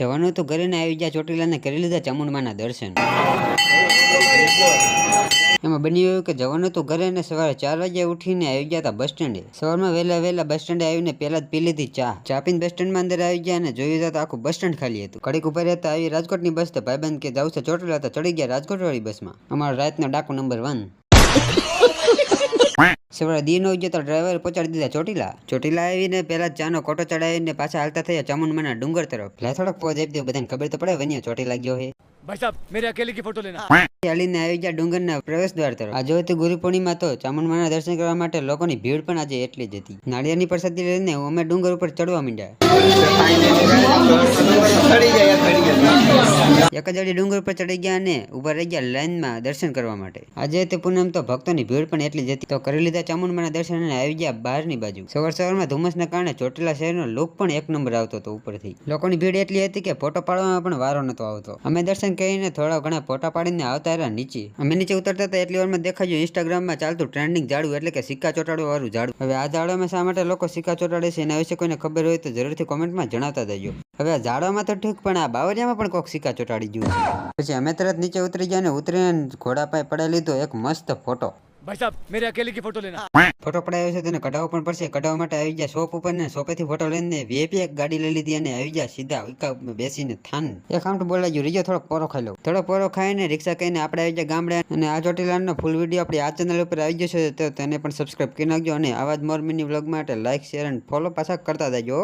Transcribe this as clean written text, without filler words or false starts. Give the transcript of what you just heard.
જવાનું તો ઘરે ને આવી ગયા ચોટીલાને કરી લીધા ચામુંડમાના દર્શન। એમાં બન્યું એવું કે જવાનું તો ઘરે ને સવારે 4 વાગે ઉઠીને આવી ગયા હતા બસ સ્ટેન્ડે। સવારમાં વહેલા બસ સ્ટેન્ડે આવીને પહેલા જ પી લીધી ચા પીને બસ સ્ટેન્ડમાં અંદર આવી ગયા અને જોયું તો આખું બસ સ્ટેન્ડ ખાલી હતું। ઘડીક ઉપર રહેતા આવી રાજકોટની બસ તો ભાઈબંધ કે જાવ છે ચોટીલા તો ચડી ગયા રાજકોટ વાળી બસમાં। અમારો રાતનો ડાકુ નંબર 1। સવારે દી 9 વાગે તો ડ્રાઈવર પહોંચાડી દીધા ચોટીલા આવીને પહેલા ચાનો કોટો ચડાવીને પાછા હાલતા થયા ચામુંડમાના ડુંગર તરફ। લે થોડોક પોઝ આપી દો, બધાને ખબર તો પડે વન્યા ચોટીલા ગયો હે। भाई साहब मेरे अकेले की फोटो लेना। ચાલીને આવી ગયા ડુંગરના પ્રવેશ દ્વાર તરફ। આજે હતી ગુરુ પૂર્ણિમા તો ચામુંડમાના દર્શન કરવા માટે લોકોની ભીડ પણ આજે એટલી જ હતી। નાળિયેરની પ્રસાદી લઈને અમે ડુંગર ઉપર ચડવા માંડ્યા। એક જ અડી ડુંગર ઉપર ચડી ગયા અને ઉભા રહી ગયા લાઈનમાં દર્શન કરવા માટે। આજે તે પૂનમ તો ભક્તોની ભીડ પણ એટલી જ હતી તો કરી લીધા ચામુંડમાના દર્શન અને આવી ગયા બહારની બાજુ। સવારમાં ધુમ્મસના કારણે ચોટીલા શહેરનો લુક પણ એક નંબર આવતો હતો ઉપરથી। લોકોની ભીડ એટલી હતી કે ફોટો પાડવામાં પણ વારો નતો આવતો। અમે દર્શન કરીને થોડા ઘણા ફોટા પાડીને આવતા રહ્યા નીચે। અમે નીચે ઉતરતા હતા એટલી વારમાં દેખાયું ઇન્સ્ટાગ્રામમાં ચાલતું ટ્રેન્ડિંગ ઝાડું એટલે કે સિક્કા ચોટાડવા વાળું ઝાડું। હવે આ ઝાડવામાં શા માટે લોકો સિક્કા ચોટાડે છે એના વિશે કોઈને ખબર હોય તો જરૂરથી કોમેન્ટમાં જણાવતા જજો। હવે આ ઝાડવામાં તો ઠીક પણ આ બાવરિયામાં પણ કોઈક સિક્કા ચોટાડી ગયું છે। પછી અમે તરત નીચે ઉતરી ગયા અને ઉતરીને ઘોડા પાસે પડાવી લીધો એક મસ્ત ફોટો। भाई साहब मेरे अकेले की फोटो लेना। ફોટો પડાવ્યો છે તેને કઢાવવો પણ પડશે। કઢાવવા માટે આવી ગયા શોપ ઉપર ને શોપેથી ફોટો લઈને વીઆઈપી એક ગાડી લઈ લીધી અને આવી ગયા સીધા ઉકા બેસીને થાન। એક આમઠું બોલાઈ ગયું રીજો થોડોક પોરો ખાઈ લો। થોડો પોરો ખાઈને રિક્ષા કહીને આપણે આવી ગયા ગામડે અને આ ચોટીલાનો ફૂલ વિડીયો આપણી આ ચેનલ ઉપર આવી જશે તો તેને પણ સબસ્ક્રાઇબ કરી નાખજો અને આવા જ મોર મિની વ્લોગ માટે લાઈક શેર અને ફોલો પાછા કરતા જજો।